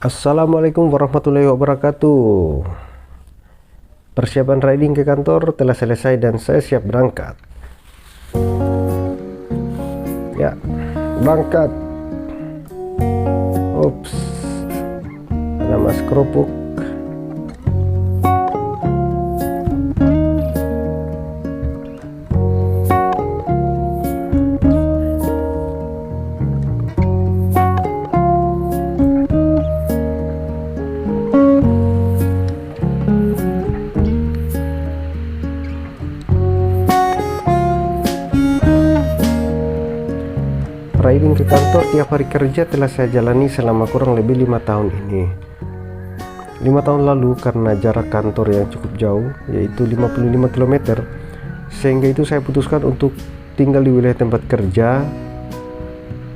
Assalamualaikum warahmatullahi wabarakatuh. Persiapan riding ke kantor telah selesai dan saya siap berangkat. Ya, berangkat. Ups, ada mas kerupuk. Riding ke kantor tiap hari kerja telah saya jalani selama kurang lebih 5 tahun ini. 5 tahun lalu karena jarak kantor yang cukup jauh, yaitu 55 km, sehingga itu saya putuskan untuk tinggal di wilayah tempat kerja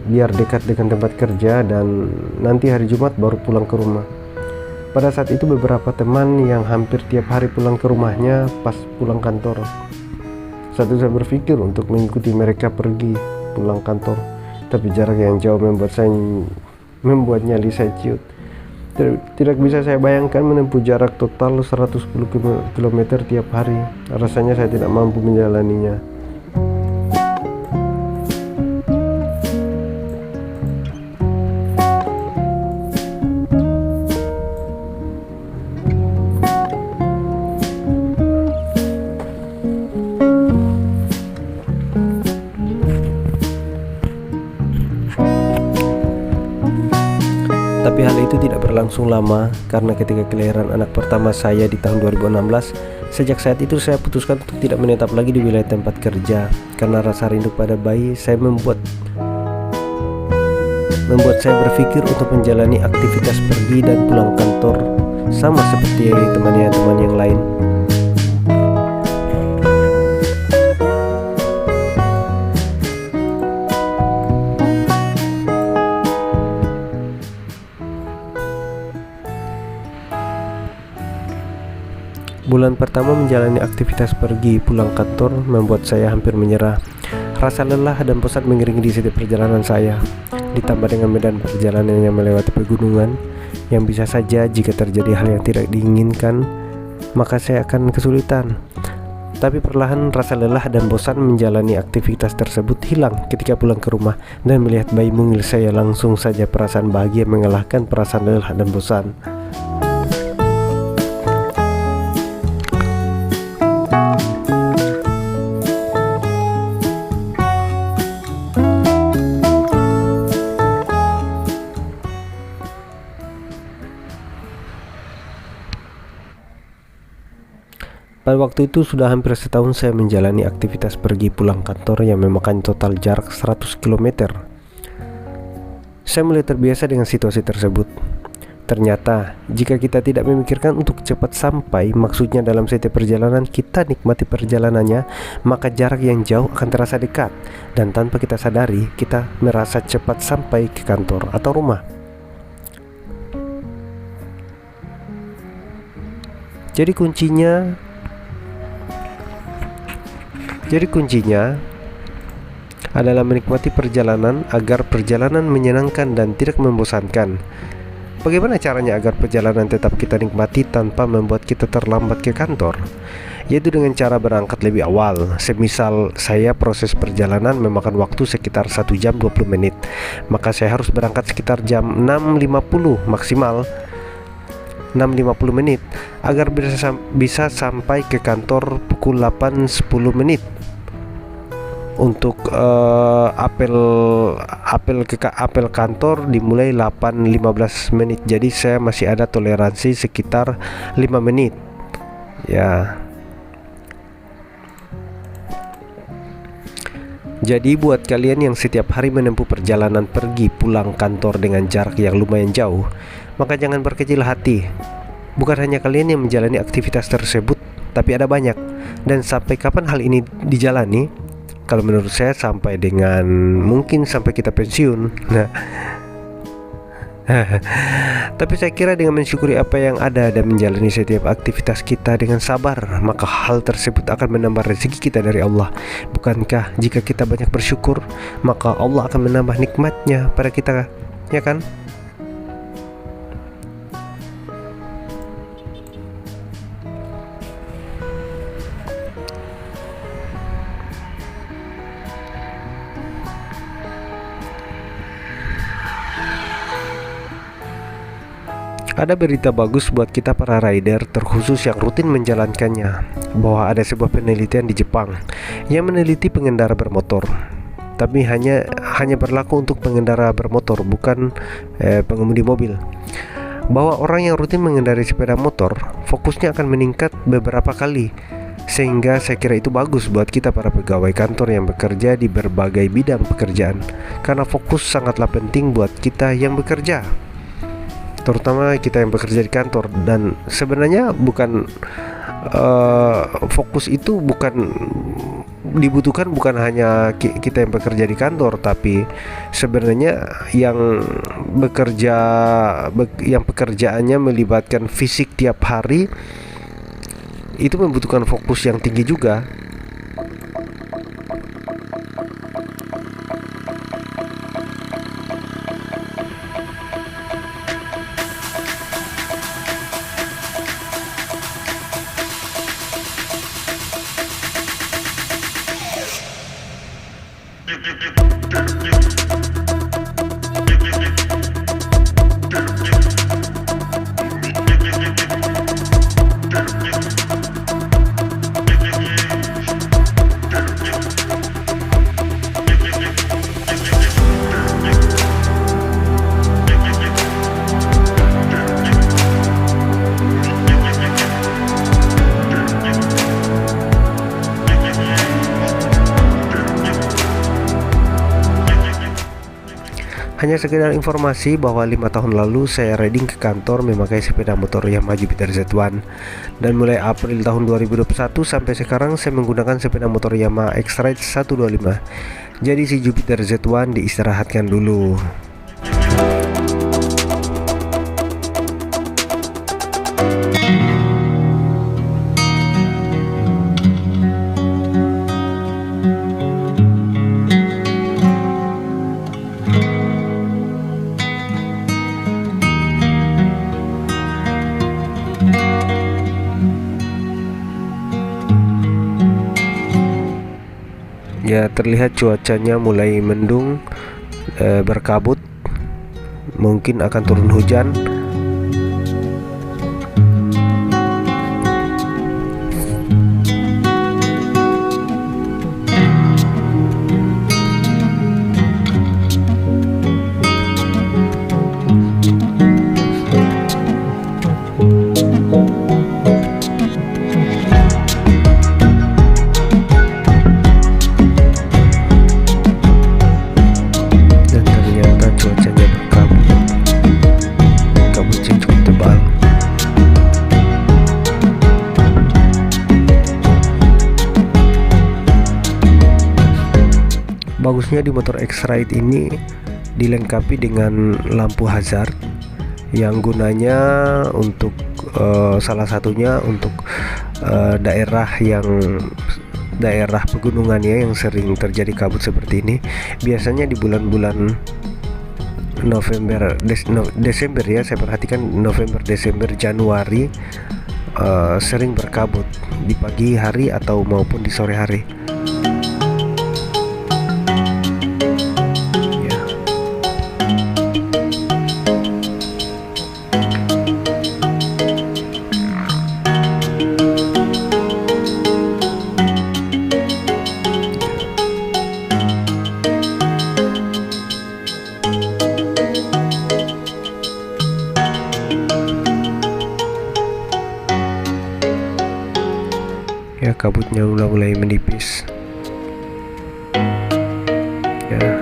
biar dekat dengan tempat kerja dan nanti hari Jumat baru pulang ke rumah. Pada saat itu beberapa teman yang hampir tiap hari pulang ke rumahnya pas pulang kantor. Saat itu saya berpikir untuk mengikuti mereka pergi pulang kantor, tapi jarak yang jauh membuat nyali saya ciut. Tidak bisa saya bayangkan menempuh jarak total 110 km tiap hari. Rasanya saya tidak mampu menjalaninya. Tapi hal itu tidak berlangsung lama karena ketika kelahiran anak pertama saya di tahun 2016, sejak saat itu saya putuskan untuk tidak menetap lagi di wilayah tempat kerja karena rasa rindu pada bayi saya membuat saya berpikir untuk menjalani aktivitas pergi dan pulang kantor sama seperti teman-teman yang lain. Bulan pertama menjalani aktivitas pergi pulang kantor membuat saya hampir menyerah. Rasa lelah dan bosan mengiringi di setiap perjalanan saya, ditambah dengan medan perjalanan yang melewati pegunungan yang bisa saja jika terjadi hal yang tidak diinginkan, maka saya akan kesulitan. Tapi perlahan rasa lelah dan bosan menjalani aktivitas tersebut hilang ketika pulang ke rumah dan melihat bayi mungil saya, langsung saja perasaan bahagia mengalahkan perasaan lelah dan bosan. Pada waktu itu sudah hampir setahun saya menjalani aktivitas pergi pulang kantor yang memakan total jarak 100 km. Saya mulai terbiasa dengan situasi tersebut. Ternyata, jika kita tidak memikirkan untuk cepat sampai, maksudnya dalam setiap perjalanan kita nikmati perjalanannya, maka jarak yang jauh akan terasa dekat dan tanpa kita sadari, kita merasa cepat sampai ke kantor atau rumah. Jadi kuncinya adalah menikmati perjalanan agar perjalanan menyenangkan dan tidak membosankan. Bagaimana caranya agar perjalanan tetap kita nikmati tanpa membuat kita terlambat ke kantor? Yaitu dengan cara berangkat lebih awal. Semisal saya proses perjalanan memakan waktu sekitar 1 jam 20 menit, maka saya harus berangkat sekitar jam 6.50 maksimal 6.50 menit agar bisa sampai ke kantor pukul 8.10 menit. Untuk apel kantor dimulai 8.15 menit. Jadi saya masih ada toleransi sekitar 5 menit. Ya. Jadi buat kalian yang setiap hari menempuh perjalanan pergi pulang kantor dengan jarak yang lumayan jauh, maka jangan berkecil hati. Bukan hanya kalian yang menjalani aktivitas tersebut, tapi ada banyak. Dan sampai kapan hal ini dijalani? Kalau menurut saya mungkin sampai kita pensiun. Nah, tapi saya kira dengan mensyukuri apa yang ada dan menjalani setiap aktivitas kita dengan sabar, maka hal tersebut akan menambah rezeki kita dari Allah. Bukankah jika kita banyak bersyukur, maka Allah akan menambah nikmatnya pada kita, ya kan? Ada berita bagus buat kita para rider, terkhusus yang rutin menjalankannya, bahwa ada sebuah penelitian di Jepang yang meneliti pengendara bermotor. Tapi hanya berlaku untuk pengendara bermotor, bukan pengemudi mobil. Bahwa orang yang rutin mengendarai sepeda motor, fokusnya akan meningkat beberapa kali. Sehingga saya kira itu bagus buat kita para pegawai kantor yang bekerja di berbagai bidang pekerjaan, karena fokus sangatlah penting buat kita yang bekerja, terutama kita yang bekerja di kantor. Dan sebenarnya bukan fokus itu dibutuhkan bukan hanya kita yang bekerja di kantor, tapi sebenarnya yang pekerjaannya melibatkan fisik tiap hari itu membutuhkan fokus yang tinggi juga. Hanya sekedar informasi bahwa 5 tahun lalu saya riding ke kantor memakai sepeda motor Yamaha Jupiter Z1, dan mulai April tahun 2021 sampai sekarang saya menggunakan sepeda motor Yamaha X-Ride 125. Jadi si Jupiter Z1 diistirahatkan dulu. Ya, terlihat cuacanya mulai mendung, berkabut, mungkin akan turun hujan. Bagusnya di motor X-Ride ini dilengkapi dengan lampu hazard yang gunanya untuk salah satunya untuk daerah pegunungannya yang sering terjadi kabut seperti ini. Biasanya di bulan-bulan Desember ya, saya perhatikan November, Desember, Januari sering berkabut di pagi hari atau maupun di sore hari. Ya, kabutnya mulai menipis ya.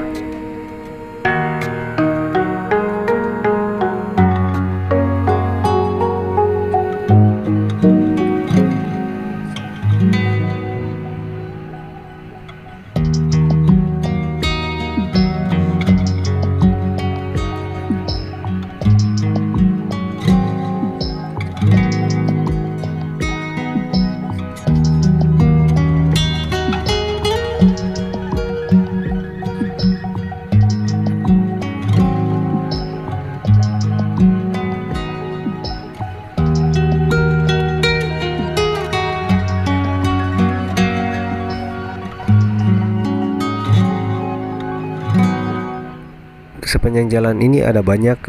Sepanjang jalan ini ada banyak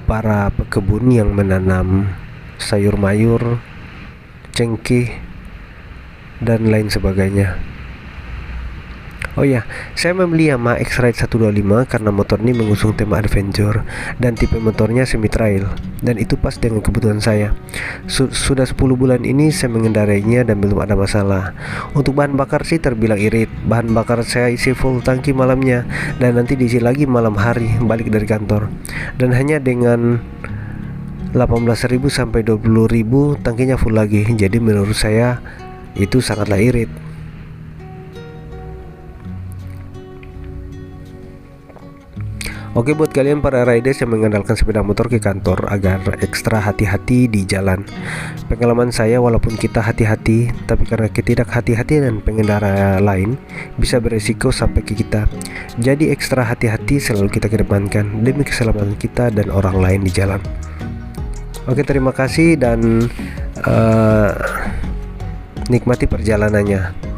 para pekebun yang menanam sayur mayur, cengkeh, dan lain sebagainya. Oh ya, saya membeli Yamaha X-Ride 125 karena motor ini mengusung tema adventure dan tipe motornya semi trail, dan itu pas dengan kebutuhan saya. Sudah 10 bulan ini saya mengendarainya dan belum ada masalah. Untuk bahan bakar sih terbilang irit. Bahan bakar saya isi full tangki malamnya dan nanti diisi lagi malam hari balik dari kantor. Dan hanya dengan 18.000 sampai 20.000 tangkinya full lagi. Jadi menurut saya itu sangatlah irit. Oke, buat kalian para riders yang mengandalkan sepeda motor ke kantor agar ekstra hati-hati di jalan. Pengalaman saya, walaupun kita hati-hati, tapi karena ketidakhati-hatian pengendara lain bisa beresiko sampai ke kita. Jadi ekstra hati-hati selalu kita kedepankan demi keselamatan kita dan orang lain di jalan. Oke, terima kasih dan nikmati perjalanannya.